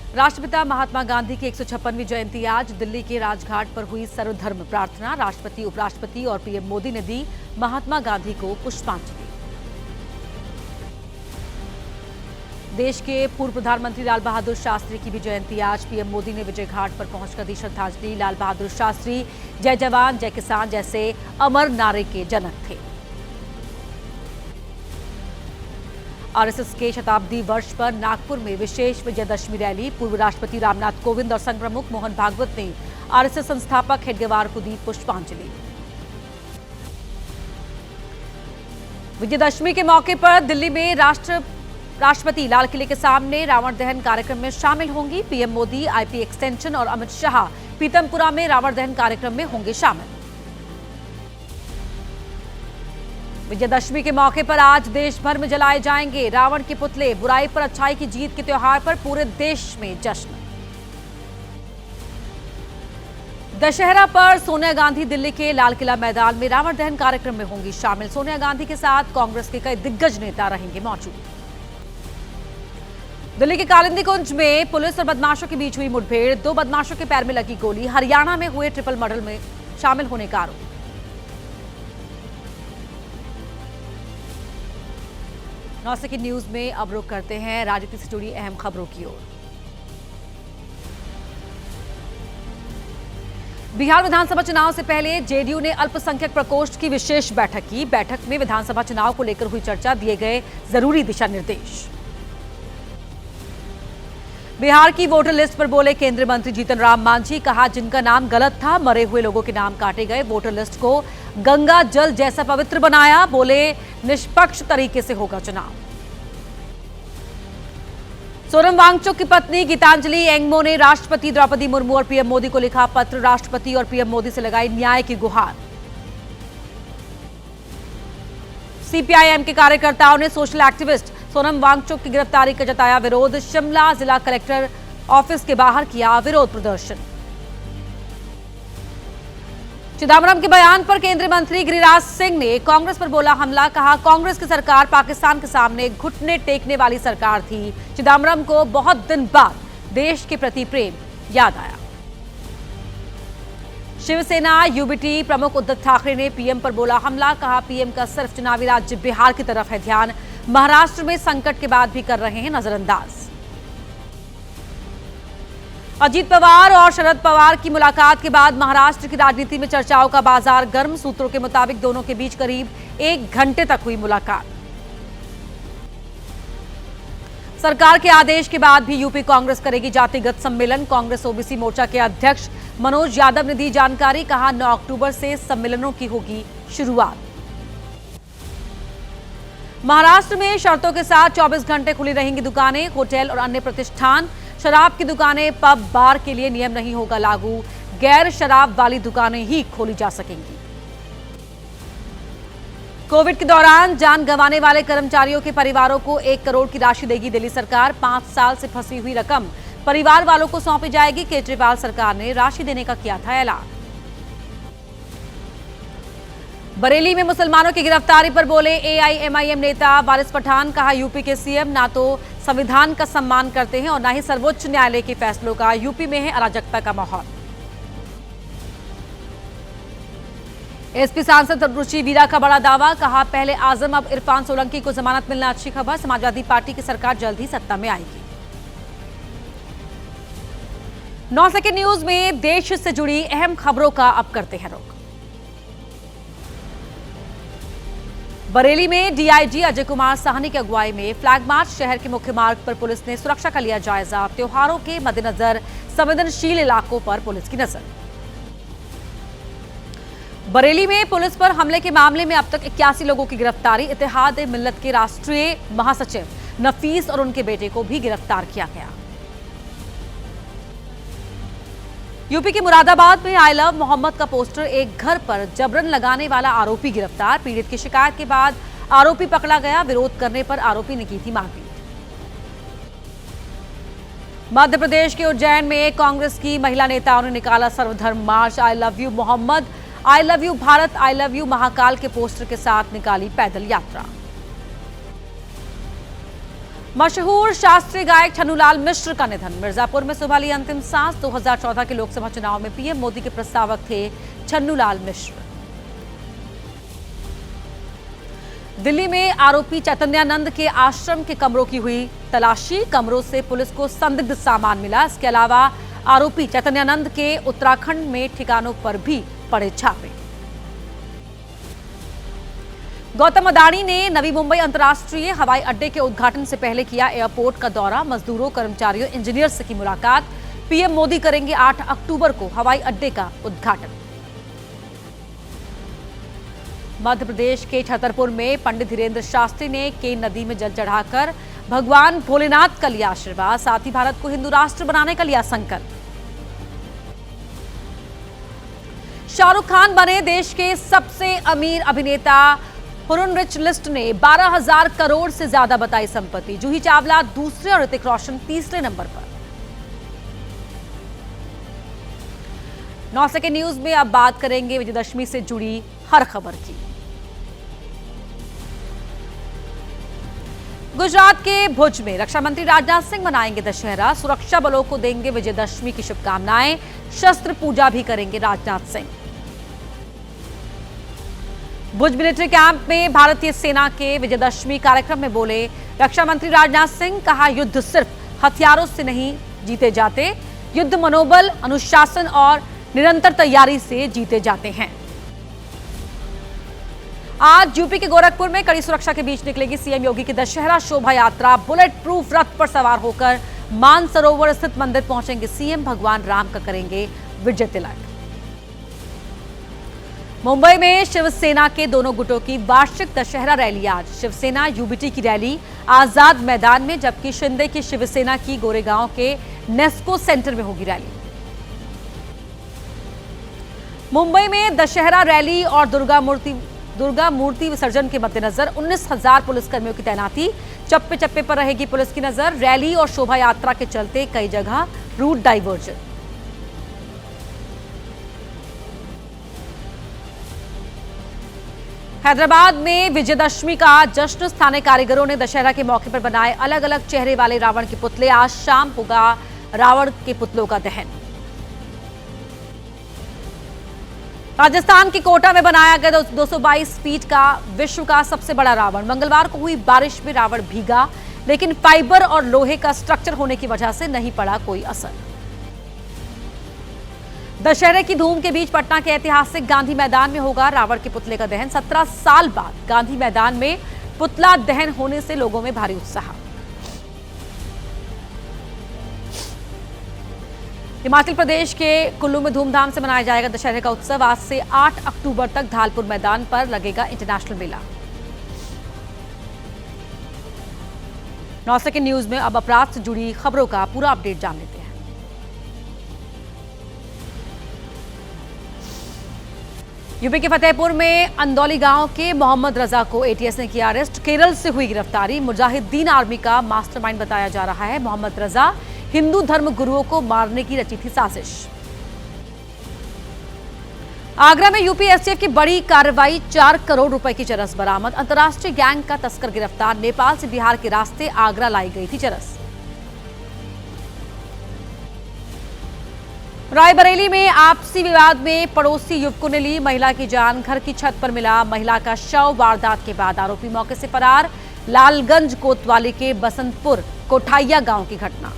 राष्ट्रपिता महात्मा गांधी की 156वीं जयंती आज। दिल्ली के राजघाट पर हुई सर्वधर्म प्रार्थना। राष्ट्रपति, उपराष्ट्रपति और पीएम मोदी ने दी महात्मा गांधी को पुष्पांजलि। देश के पूर्व प्रधानमंत्री लाल बहादुर शास्त्री की भी जयंती आज। पीएम मोदी ने विजय घाट पर पहुंचकर दी श्रद्धांजलि। लाल बहादुर शास्त्री जय जवान जय किसान जैसे अमर नारे के जनक थे। आरएसएस के शताब्दी वर्ष पर नागपुर में विशेष विजयदशमी रैली। पूर्व राष्ट्रपति रामनाथ कोविंद और संघ प्रमुख मोहन भागवत ने आरएसएस संस्थापक हेडगेवार को दी पुष्पांजलि। विजयदशमी के मौके पर दिल्ली में राष्ट्रपति लाल किले के सामने रावण दहन कार्यक्रम में शामिल होंगी। पीएम मोदी, आईपी एक्सटेंशन और अमित शाह पीतमपुरा में रावण दहन कार्यक्रम में होंगे शामिल। विजयदशमी के मौके पर आज देश भर में जलाए जाएंगे रावण के पुतले। बुराई पर अच्छाई की जीत के त्योहार पर पूरे देश में जश्न। दशहरा पर सोनिया गांधी दिल्ली के लाल किला मैदान में रावण दहन कार्यक्रम में होंगी शामिल। सोनिया गांधी के साथ कांग्रेस के कई दिग्गज नेता रहेंगे मौजूद। दिल्ली के कालिंदी कुंज में पुलिस और बदमाशों के बीच हुई मुठभेड़। 2 बदमाशों के पैर में लगी गोली। हरियाणा में हुए ट्रिपल मर्डर में शामिल होने का आरोप। नौसे की न्यूज में अब रुख करते हैं राजनीति से जुड़ी अहम खबरों की ओर। बिहार विधानसभा चुनाव से पहले जेडीयू ने अल्पसंख्यक प्रकोष्ठ की विशेष बैठक की। बैठक में विधानसभा चुनाव को लेकर हुई चर्चा, दिए गए जरूरी दिशा निर्देश। बिहार की वोटर लिस्ट पर बोले केंद्रीय मंत्री जीतन राम मांझी। कहा, जिनका नाम गलत था, मरे हुए लोगों के नाम काटे गए। वोटर लिस्ट को गंगा जल जैसा पवित्र बनाया। बोले, निष्पक्ष तरीके से होगा चुनाव। सोनम वांगचुक की पत्नी गीतांजलि एंगमो ने राष्ट्रपति द्रौपदी मुर्मू और पीएम मोदी को लिखा पत्र। राष्ट्रपति और पीएम मोदी से लगाई न्याय की गुहार। सीपीआईएम के कार्यकर्ताओं ने सोशल एक्टिविस्ट सोनम वांगचुक की गिरफ्तारी का जताया विरोध। शिमला जिला कलेक्टर ऑफिस के बाहर किया विरोध प्रदर्शन। चिदंबरम के बयान पर केंद्रीय मंत्री गिरिराज सिंह ने कांग्रेस पर बोला हमला। कहा, कांग्रेस की सरकार पाकिस्तान के सामने घुटने टेकने वाली सरकार थी। चिदंबरम को बहुत दिन बाद देश के प्रति प्रेम याद आया। शिवसेना यूबीटी प्रमुख उद्धव ठाकरे ने पीएम पर बोला हमला। कहा, पीएम का सिर्फ चुनावी राज्य बिहार की तरफ है ध्यान। महाराष्ट्र में संकट के बाद भी कर रहे हैं नजरअंदाज। अजीत पवार और शरद पवार की मुलाकात के बाद महाराष्ट्र की राजनीति में चर्चाओं का बाजार गर्म। सूत्रों के मुताबिक दोनों के बीच करीब 1 घंटे तक हुई मुलाकात। सरकार के आदेश के बाद भी यूपी कांग्रेस करेगी जातिगत सम्मेलन। कांग्रेस ओबीसी मोर्चा के अध्यक्ष मनोज यादव ने दी जानकारी। कहा, 9 अक्टूबर से सम्मेलनों की होगी शुरुआत। महाराष्ट्र में शर्तों के साथ 24 घंटे खुली रहेंगी दुकानें, होटल और अन्य प्रतिष्ठान। शराब की दुकानें, पब, बार के लिए नियम नहीं होगा लागू। गैर शराब वाली दुकानें ही खोली जा सकेंगी। कोविड के दौरान जान गंवाने वाले कर्मचारियों के परिवारों को 1 करोड़ की राशि देगी दिल्ली सरकार। 5 साल से फंसी हुई रकम परिवार वालों को सौंपी जाएगी। केजरीवाल सरकार ने राशि देने का किया था ऐलान। बरेली में मुसलमानों की गिरफ्तारी पर बोले एआईएमआईएम नेता वारिस पठान। कहा, यूपी के सीएम ना तो संविधान का सम्मान करते हैं और ना ही सर्वोच्च न्यायालय के फैसलों का। यूपी में है अराजकता का माहौल। एसपी सांसद रुचि वीरा का बड़ा दावा। कहा, पहले आजम अब इरफान सोलंकी को जमानत मिलना अच्छी खबर। समाजवादी पार्टी की सरकार जल्द ही सत्ता में आएगी। 9 सेकंड न्यूज में देश से जुड़ी अहम खबरों का अब करते हैं रुख। बरेली में डीआईजी अजय कुमार साहनी की अगुवाई में फ्लैग मार्च। शहर के मुख्य मार्ग पर पुलिस ने सुरक्षा का लिया जायजा। त्योहारों के मद्देनजर संवेदनशील इलाकों पर पुलिस की नजर। बरेली में पुलिस पर हमले के मामले में अब तक 81 लोगों की गिरफ्तारी। इत्तेहाद मिल्लत के राष्ट्रीय महासचिव नफीस और उनके बेटे को भी गिरफ्तार किया गया। यूपी के मुरादाबाद में आई लव मोहम्मद का पोस्टर एक घर पर जबरन लगाने वाला आरोपी गिरफ्तार। पीड़ित की शिकायत के बाद आरोपी पकड़ा गया। विरोध करने पर आरोपी ने की थी मारपीट। मध्य प्रदेश के उज्जैन में कांग्रेस की महिला नेताओं ने निकाला सर्वधर्म march. I love you Mohammad, I love you Bharat, I love you Mahakal के पोस्टर के साथ निकाली पैदल यात्रा। मशहूर शास्त्रीय गायक छन्नूलाल मिश्र का निधन। मिर्जापुर में सुबह ली अंतिम सांस। 2014 के लोकसभा चुनाव में पीएम मोदी के प्रस्तावक थे छन्नूलाल मिश्र। दिल्ली में आरोपी चैतन्यानंद के आश्रम के कमरों की हुई तलाशी। कमरों से पुलिस को संदिग्ध सामान मिला। इसके अलावा आरोपी चैतन्यानंद के उत्तराखंड में ठिकानों पर भी पड़े छापे। गौतम अडानी ने नवी मुंबई अंतर्राष्ट्रीय हवाई अड्डे के उद्घाटन से पहले किया एयरपोर्ट का दौरा। मजदूरों, कर्मचारियों, इंजीनियर से की मुलाकात। पीएम मोदी करेंगे 8 अक्टूबर को हवाई अड्डे का उद्घाटन। मध्य प्रदेश के छतरपुर में पंडित धीरेन्द्र शास्त्री ने केन नदी में जल चढ़ाकर भगवान भोलेनाथ का लिया आशीर्वाद। साथ ही भारत को हिंदू राष्ट्र बनाने का लिया संकल्प। शाहरुख खान बने देश के सबसे अमीर अभिनेता। हुरुन रिच लिस्ट ने 12,000 करोड़ से ज्यादा बताई संपत्ति। जूही चावला दूसरे और ऋतिक रोशन तीसरे नंबर पर। 9 सेकंड न्यूज में अब बात करेंगे विजयदशमी से जुड़ी हर खबर की। गुजरात के भुज में रक्षा मंत्री राजनाथ सिंह मनाएंगे दशहरा। सुरक्षा बलों को देंगे विजयदशमी की शुभकामनाएं। शस्त्र पूजा भी करेंगे राजनाथ सिंह। भुज मिलिट्री कैंप में भारतीय सेना के विजयदशमी कार्यक्रम में बोले रक्षा मंत्री राजनाथ सिंह। कहा, युद्ध सिर्फ हथियारों से नहीं जीते जाते, युद्ध मनोबल, अनुशासन और निरंतर तैयारी से जीते जाते हैं। आज यूपी के गोरखपुर में कड़ी सुरक्षा के बीच निकलेगी सीएम योगी की दशहरा शोभा यात्रा। बुलेट प्रूफ रथ पर सवार होकर मानसरोवर स्थित मंदिर पहुंचेंगे सीएम। भगवान राम का करेंगे विजय तिलक। मुंबई में शिवसेना के दोनों गुटों की वार्षिक दशहरा रैली आज। शिवसेना यूबीटी की रैली आजाद मैदान में, जबकि शिंदे की शिवसेना की गोरेगांव के नेस्को सेंटर में होगी रैली। मुंबई में दशहरा रैली और दुर्गा मूर्ति विसर्जन के मद्देनजर 19,000 पुलिसकर्मियों की तैनाती। चप्पे चप्पे पर रहेगी पुलिस की नजर। रैली और शोभा यात्रा के चलते कई जगह रूट डाइवर्जन। हैदराबाद में विजयदशमी का जश्न। स्थानीय कारीगरों ने दशहरा के मौके पर बनाए अलग अलग चेहरे वाले रावण के पुतले। आज शाम होगा रावण के पुतलों का दहन। राजस्थान के कोटा में बनाया गया 222 फीट का विश्व का सबसे बड़ा रावण। मंगलवार को हुई बारिश में रावण भीगा, लेकिन फाइबर और लोहे का स्ट्रक्चर होने की वजह से नहीं पड़ा कोई असर। दशहरे की धूम के बीच पटना के ऐतिहासिक गांधी मैदान में होगा रावण के पुतले का दहन। 17 साल बाद गांधी मैदान में पुतला दहन होने से लोगों में भारी उत्साह। हिमाचल प्रदेश के कुल्लू में धूमधाम से मनाया जाएगा दशहरे का उत्सव। आज से 8 अक्टूबर तक धालपुर मैदान पर लगेगा इंटरनेशनल मेला। 9 सेकंड न्यूज में अब अपराध से जुड़ी खबरों का पूरा अपडेट जान लेते हैं। यूपी के फतेहपुर में अंदौली गांव के मोहम्मद रजा को एटीएस ने किया अरेस्ट। केरल से हुई गिरफ्तारी। मुजाहिदीन आर्मी का मास्टरमाइंड बताया जा रहा है। मोहम्मद रजा हिंदू धर्म गुरुओं को मारने की रची थी साजिश। आगरा में यूपी एसटीएफ की बड़ी कार्रवाई। 4 करोड़ रुपए की चरस बरामद। अंतर्राष्ट्रीय गैंग का तस्कर गिरफ्तार। नेपाल से बिहार के रास्ते आगरा लाई गई थी चरस। रायबरेली में आपसी विवाद में पड़ोसी युवकों ने ली महिला की जान। घर की छत पर मिला महिला का शव। वारदात के बाद आरोपी मौके से फरार। लालगंज कोतवाली के बसंतपुर कोठाइया गांव की घटना।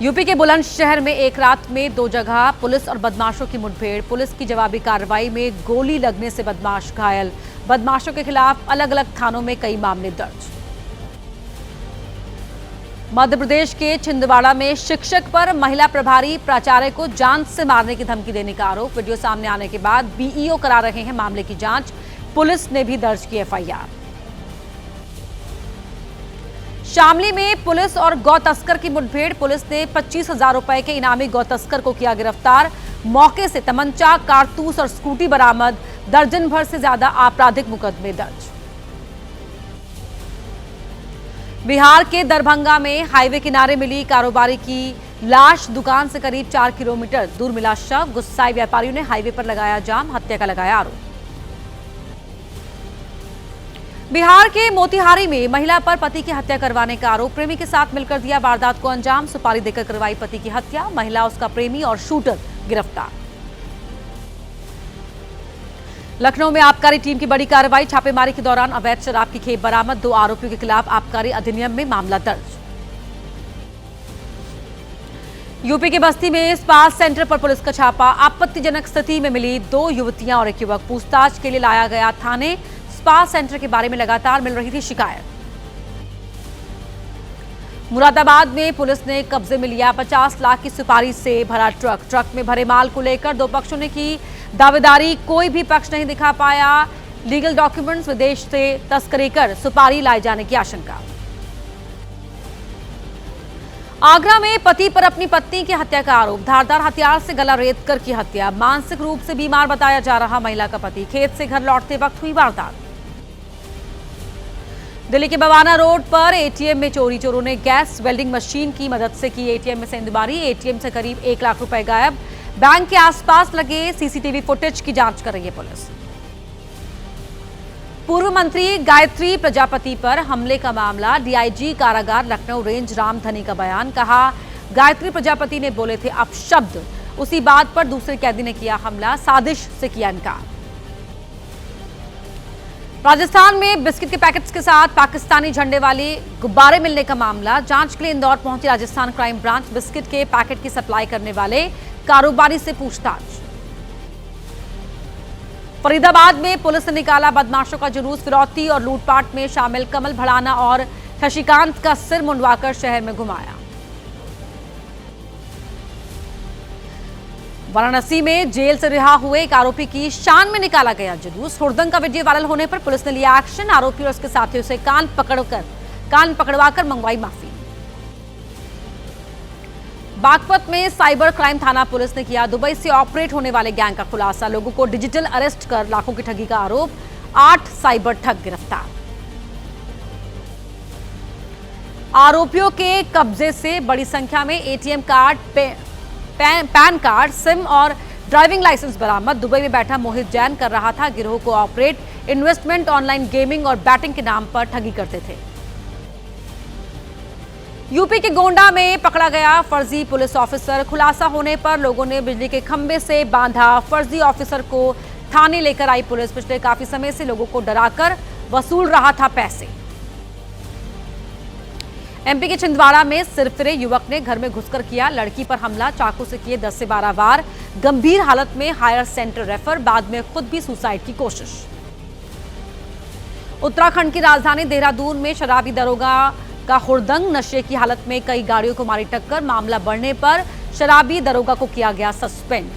यूपी के बुलंदशहर में एक रात में 2 जगह पुलिस और बदमाशों की मुठभेड़। पुलिस की जवाबी कार्रवाई में गोली लगने से बदमाश घायल। बदमाशों के खिलाफ अलग अलग थानों में कई मामले दर्ज। मध्य प्रदेश के छिंदवाड़ा में शिक्षक पर महिला प्रभारी प्राचार्य को जान से मारने की धमकी देने का आरोप। वीडियो सामने आने के बाद बीईओ करा रहे हैं मामले की जांच। पुलिस ने भी दर्ज की एफआईआर। शामली में पुलिस और गौ तस्कर की मुठभेड़। पुलिस ने 25,000 रुपए के इनामी गौ तस्कर को किया गिरफ्तार। मौके से तमंचा, कारतूस और स्कूटी बरामद। दर्जन भर से ज्यादा आपराधिक मुकदमे दर्ज। बिहार के दरभंगा में हाईवे किनारे मिली कारोबारी की लाश। दुकान से करीब 4 किलोमीटर दूर मिला शव। गुस्साए व्यापारियों ने हाईवे पर लगाया जाम। हत्या का लगाया आरोप। बिहार के मोतिहारी में महिला पर पति की हत्या करवाने का आरोप, प्रेमी के साथ मिलकर दिया वारदात को अंजाम, सुपारी देकर करवाई पति की हत्या, महिला, उसका प्रेमी और शूटर गिरफ्तार। लखनऊ में आबकारी टीम की बड़ी कार्रवाई, छापेमारी के दौरान अवैध शराब की खेप बरामद, 2 आरोपियों के खिलाफ आबकारी अधिनियम में मामला दर्ज। यूपी के बस्ती में स्पा सेंटर पर पुलिस का छापा, आपत्तिजनक स्थिति में मिली 2 युवतियां और एक युवक, पूछताछ के लिए लाया गया थाने। स्पा सेंटर के बारे में लगातार मिल रही थी शिकायत। मुरादाबाद में पुलिस ने कब्जे में लिया 50 लाख की सुपारी से भरा ट्रक, ट्रक में भरे माल को लेकर 2 पक्षों ने की दावेदारी, कोई भी पक्ष नहीं दिखा पाया लीगल डॉक्यूमेंट्स, विदेश से तस्करी कर सुपारी लाए जाने की आशंका। आगरा में पति पर अपनी पत्नी की हत्या का आरोप, धारदार हथियार से गला रेत कर की हत्या, मानसिक रूप से बीमार बताया जा रहा महिला का पति, खेत से घर लौटते वक्त हुई वारदात। दिल्ली के बवाना रोड पर एटीएम में चोरी, चोरों ने गैस वेल्डिंग मशीन की मदद से की एटीएम में सेंधमारी, एटीएम से करीब 1 लाख रुपए गायब। बैंक के आसपास लगे सीसीटीवी फुटेज की जांच कर रही है पुलिस। पूर्व मंत्री गायत्री प्रजापति पर हमले का मामला, डीआईजी कारागार लखनऊ रेंज रामधनी का बयान, कहा गायत्री प्रजापति ने बोले थे अपशब्द, उसी बात पर दूसरे कैदी ने किया हमला, साजिश से किया इनकार। राजस्थान में बिस्किट के पैकेट्स के साथ पाकिस्तानी झंडे वाले गुब्बारे मिलने का मामला, जांच के लिए इंदौर पहुंची राजस्थान क्राइम ब्रांच, बिस्किट के पैकेट की सप्लाई करने वाले कारोबारी से पूछताछ। फरीदाबाद में पुलिस ने निकाला बदमाशों का जुलूस, फिरौती और लूटपाट में शामिल कमल भड़ाना और शशिकांत का सिर मुंडवाकर शहर में घुमाया। वाराणसी में जेल से रिहा हुए एक आरोपी की शान में निकाला गया जुलूस, हुड़दंग का वीडियो वायरल होने पर पुलिस ने लिया एक्शन, आरोपी और उसके साथियों से कान पकड़वाकर मंगवाई माफी। बागपत में साइबर क्राइम थाना पुलिस ने किया दुबई से ऑपरेट होने वाले गैंग का खुलासा, लोगों को डिजिटल अरेस्ट कर लाखों की ठगी का आरोप, 8 साइबर ठग गिरफ्तार। आरोपियों के कब्जे से बड़ी संख्या में ATM card, pan card, SIM और ड्राइविंग लाइसेंस बरामद। दुबई में बैठा मोहित जैन कर रहा था गिरोह को ऑपरेट, इन्वेस्टमेंट, ऑनलाइन गेमिंग और बैटिंग के नाम पर ठगी करते थे। यूपी के गोंडा में पकड़ा गया फर्जी पुलिस ऑफिसर, खुलासा होने पर लोगों ने बिजली के खंभे से बांधा फर्जी ऑफिसर को, थाने लेकर आई पुलिस। पिछले काफी समय से लोगों को डराकर वसूल रहा था पैसे। एमपी के छिंदवाड़ा में सिरफिरे युवक ने घर में घुसकर किया लड़की पर हमला, चाकू से किए 10 से 12 वार, गंभीर हालत में हायर सेंटर रेफर, बाद में खुद भी सुसाइड की कोशिश। उत्तराखंड की राजधानी देहरादून में शराबी दरोगा का हुड़दंग, नशे की हालत में कई गाड़ियों को मारी टक्कर, मामला बढ़ने पर शराबी दरोगा को किया गया सस्पेंड।